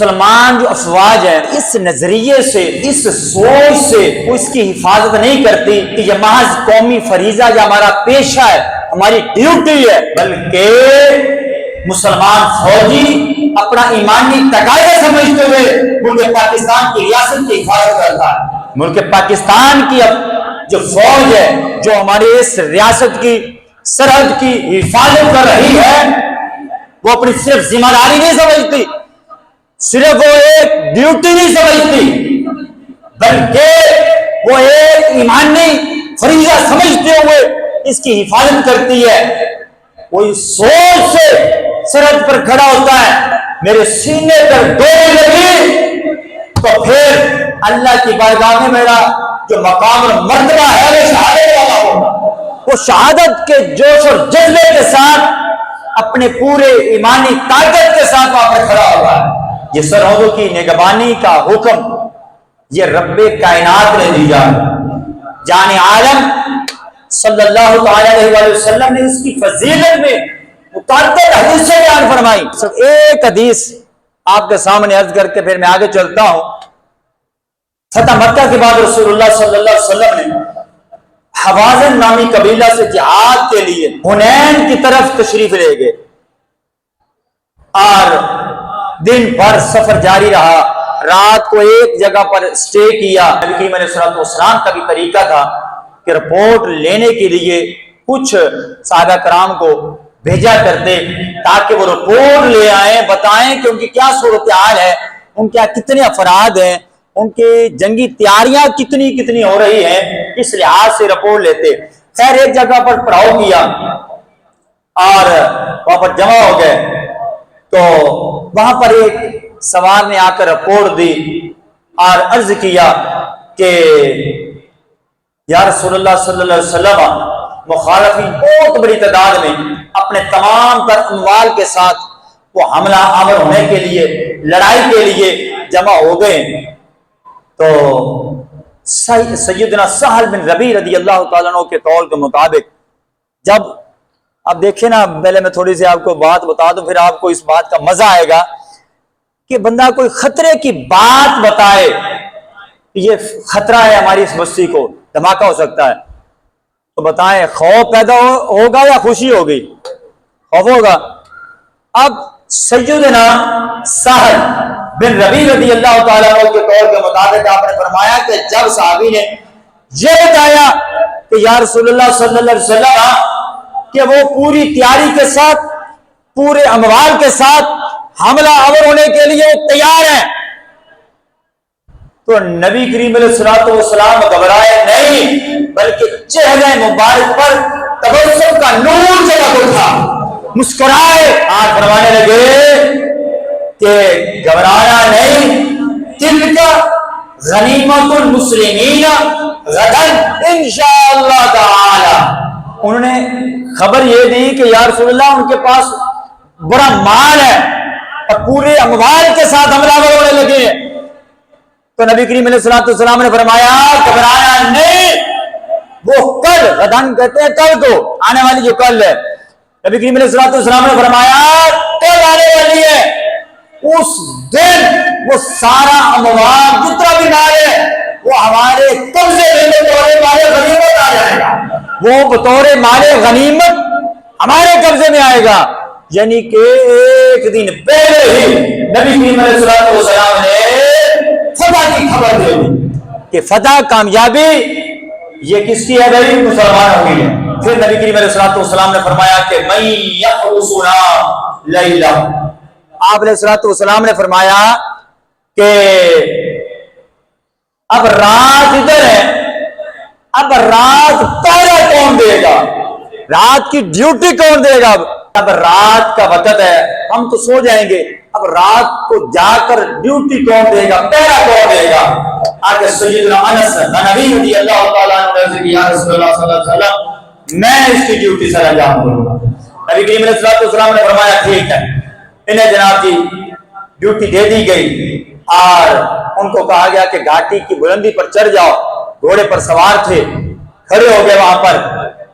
مسلمان جو افواج ہے اس نظریے سے، اس سوچ سے وہ اس کی حفاظت نہیں کرتی کہ یہ محض قومی فریضہ یا ہمارا پیشہ ہے، ہماری ڈیوٹی ہے، بلکہ مسلمان فوجی اپنا ایمانی تقاضا سمجھتے ہوئے ملک پاکستان کی ریاست کی حفاظت کرتا ہے۔ ملک پاکستان کی جو فوج ہے جو ہماری اس ریاست کی سرحد کی حفاظت کر رہی ہے، وہ اپنی صرف ذمہ داری نہیں سمجھتی، صرف وہ ایک ڈیوٹی نہیں سمجھتی، بلکہ وہ ایک ایمانی فریضہ سمجھتے ہوئے اس کی حفاظت کرتی ہے۔ کوئی سوچ سے سرحد پر کھڑا ہوتا ہے، میرے سینے پر گولی لگی تو پھر اللہ کی بارگاہ میں میرا جو مقام اور مرتبہ ہے وہ شہادت والا ہوگا۔ وہ شہادت کے جوش اور جذبے کے ساتھ اپنے پورے ایمانی طاقت کے ساتھ وہاں پر کھڑا ہوگا۔ یہ سرحدوں کی نگہبانی کا حکم یہ رب کائنات نے دیا۔ جان عالم صلی اللہ تعالی علیہ وسلم نے اس کی فضیلت میں متعدد حدیثیں بیان فرمائی۔ صرف ایک حدیث آپ کے سامنے عرض کر کے پھر میں آگے چلتا ہوں۔ فتح مکہ کے بعد رسول اللہ صلی اللہ علیہ وسلم نے حوازن نامی قبیلہ سے جہاد کے لیے حنین کی طرف تشریف لے گئے اور دن بھر سفر جاری رہا، رات کو ایک جگہ پر اسٹے کیا۔ نبی کریم علیہ الصلوۃ والسلام کا بھی طریقہ تھا کہ رپورٹ لینے کے لیے کچھ صحابہ کرام کو بھیجا کرتے تاکہ وہ رپورٹ لے آئیں، بتائیں کہ ان کی کیا صورتحال ہے، ان کے کتنے افراد ہیں، ان کی جنگی تیاریاں کتنی ہو رہی ہیں، اس لحاظ سے رپورٹ لیتے۔ خیر ایک جگہ پر پڑاؤ کیا اور وہاں پر جمع ہو گئے تو وہاں پر ایک سوار نے آ کر رپورٹ دی اور عرض کیا کہ یا رسول اللہ صلی اللہ علیہ وسلم، مخالفین بہت بڑی تعداد میں اپنے تمام تر اموال کے ساتھ وہ حملہ آور ہونے کے لیے، لڑائی کے لیے جمع ہو گئے۔ تو سیدنا سہل بن ربیع رضی اللہ تعالیٰ عنہ کے قول کے مطابق جب اب دیکھیں نا، پہلے میں تھوڑی سی آپ کو بات بتا دوں پھر آپ کو اس بات کا مزہ آئے گا کہ بندہ کوئی خطرے کی بات بتائے، یہ خطرہ ہے ہماری اس بستی کو، دھماکہ ہو سکتا ہے، تو بتائیں خوف پیدا ہوگا یا خوشی ہوگی؟ خوف ہوگا۔ اب سیدنا سہل بن ربیع رضی اللہ تعالیٰ عنہ کے قول کے مطابق آپ نے فرمایا کہ جب صحابی نے یہ بتایا کہ یا رسول اللہ صلی اللہ علیہ وسلم کہ وہ پوری تیاری کے ساتھ، پورے اموال کے ساتھ حملہ آور ہونے کے لیے تیار ہیں، تو نبی کریم علیہ الصلوۃ والسلام گھبرائے نہیں، بلکہ چہرے مبارک پر تبسم کا نور چمک اٹھا، مسکرائے اور فرمانے لگے کہ گھبرانا نہیں، تلک غنیمت المسلمین غدا انشاءاللہ تعالی۔ انہوں نے خبر یہ دی کہ یا رسول اللہ ان کے پاس بڑا مال ہے اور پورے اموال کے ساتھ حملہ ہونے لگے ہیں۔ تو نبی کریم علیہ الصلوۃ والسلام نے فرمایا گھبرانا نہیں، وہ کل، غدن کہتے ہیں کل کو، آنے والی جو کل ہے، نبی کریم علیہ الصلوۃ والسلام نے فرمایا کل آنے والی ہے، اس دن وہ سارا اموال جتنا بھی مال ہے وہ ہمارے قبضے میں بطور مال غنیمت آ جائے گا، وہ بطور مال غنیمت ہمارے قبضے میں آئے گا۔ یعنی کہ ایک دن پہلے ہی نبی کریم علیہ الصلوۃ والسلام نے فتح کی خبر دے دی کہ فتح، کامیابی یہ کس کی ہے بھائی؟ مسلمانوں کی ہے۔ پھر نبی کریم علیہ الصلوۃ والسلام نے فرمایا کہ من یحرسنا لیلا، آپ علیہ الصلوۃ والسلام نے فرمایا کہ اب رات ادھر ہے، اب رات پہرا کون دے گا، رات کی ڈیوٹی کون دے گا؟ اب رات کا وقت ہے، ہم تو سو جائیں گے، اب رات کو جا کر ڈیوٹی کون دے گا، پہرا کون دے گا؟ آگے سیدنا انس نبی رضی اللہ تعالیٰ عنہ نے یا رسول اللہ صلی اللہ علیہ وسلم میں اس کی ڈیوٹی سر انجام دوں گا۔ نبی کریم علیہ الصلوۃ والسلام نے فرمایا ٹھیک ہے۔ انہیں جناب کی ڈیوٹی دے دی گئی اور ان کو کہا گیا کہ گھاٹی کی بلندی پر چڑھ جاؤ، گھوڑے پر سوار تھے، کھڑے ہو گئے وہاں پر،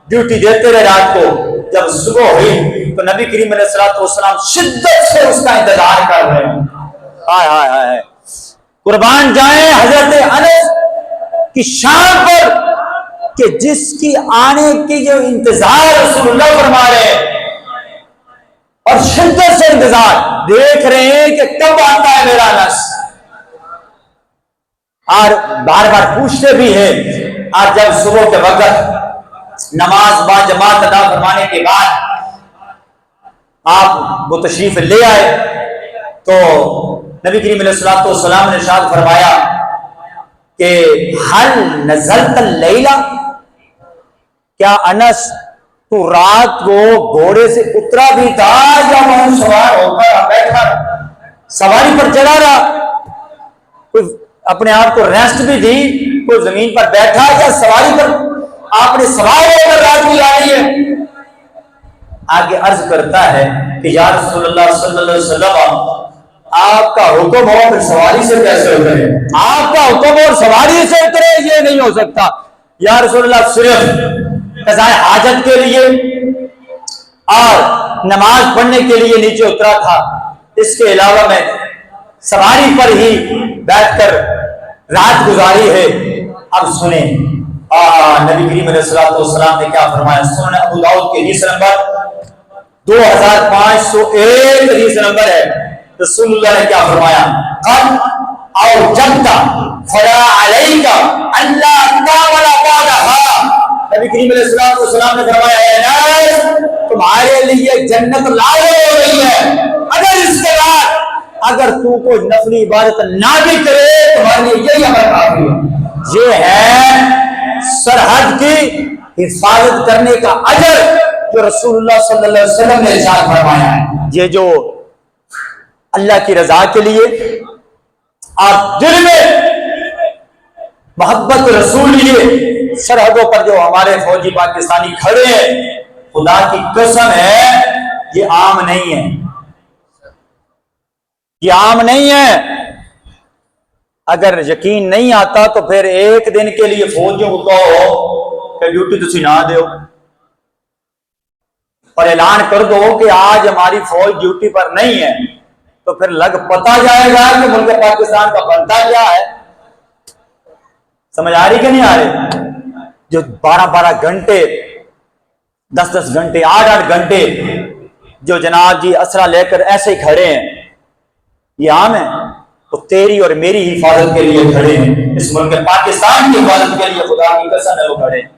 ڈیوٹی دیتے رہے رات کو۔ جب صبح ہوئی تو نبی کریم علیہ الصلوۃ والسلام شدت سے اس کا انتظار کر رہے ہیں ہائے ہائے ہائے، قربان جائیں حضرت انس کی شان پر کہ جس کی آنے کی جو انتظار رسول اللہ فرما رہے ہیں اور شدت سے انتظار دیکھ رہے ہیں کہ کب آتا ہے میرا انس، اور بار بار پوچھتے بھی ہیں۔ آج جب صبح کے وقت نماز با جماعت ادا فرمانے کے بعد آپ وہ تشریف لے آئے تو نبی کریم علیہ الصلوۃ والسلام نے ارشاد فرمایا کہ حل نزلت اللیلہ، کیا انس تو رات کو گھوڑے سے اترا بھی تھا یا وہاں سوار ہو کر بیٹھا سواری پر چلا رہا؟ کوئی اپنے آپ کو ریسٹ بھی دی، کوئی زمین پر بیٹھا یا سواری پر آپ نے سوار ہو کر رات گزاری ہے؟ آگے عرض کرتا ہے کہ یا رسول اللہ صلی اللہ علیہ وسلم آپ کا حکم ہو پھر سواری سے کیسے اترے؟ آپ کا حکم اور سواری سے اترے یہ نہیں ہو سکتا۔ یا رسول اللہ صرف قضاء حاجت کے لیے اور نماز پڑھنے کے لیے نیچے اترا تھا، اس کے علاوہ میں سواری پر ہی بیٹھ کر رات گزاری ہے۔ اب سنیں نبی کریم علیہ السلام نے کیا فرمایا۔ سنن ابو داؤد کے حدیث نمبر 2501 حدیث نمبر ہے۔ رسول اللہ نے کیا فرمایا، قد اوجبت فلا علیک الا تعمل بعدها۔ نبی کریم علیہ السلام نے فرمایا اے ناس تمہارے لیے جنت لازم ہو رہی ہے، اگر اس کے بعد اگر تو کوئی نفلی عبادت نہ بھی کرے تمہارے لیے یہی عمل کافی ہے۔ یہ ہے سرحد کی حفاظت کرنے کا اجر جو رسول اللہ صلی اللہ علیہ وسلم نے ارشاد فرمایا ہے۔ یہ جو اللہ کی رضا کے لیے اور دل میں محبت رسول لیے سرحدوں پر جو ہمارے فوجی پاکستانی کھڑے ہیں، خدا کی قسم ہے یہ عام نہیں ہے، یہ عام نہیں ہے۔ اگر یقین نہیں آتا تو پھر ایک دن کے لیے فوجیوں کو کہو کہ ڈیوٹی تسی نہ دیو اور اعلان کر دو کہ آج ہماری فوج ڈیوٹی پر نہیں ہے، تو پھر لگ پتا جائے گا کہ ملک پاکستان کا بنتا کیا ہے۔ سمجھ آ رہی کہ نہیں آ رہی؟ جو 12 گھنٹے 10 گھنٹے 8 گھنٹے جو جناب جی اسرہ لے کر ایسے ہی کھڑے ہیں، یہ عام ہے؟ تو تیری اور میری حفاظت کے لیے کھڑے ہیں، اس ملک پاکستان کی حفاظت کے لیے خدا کی قسم ہے وہ کھڑے ہیں۔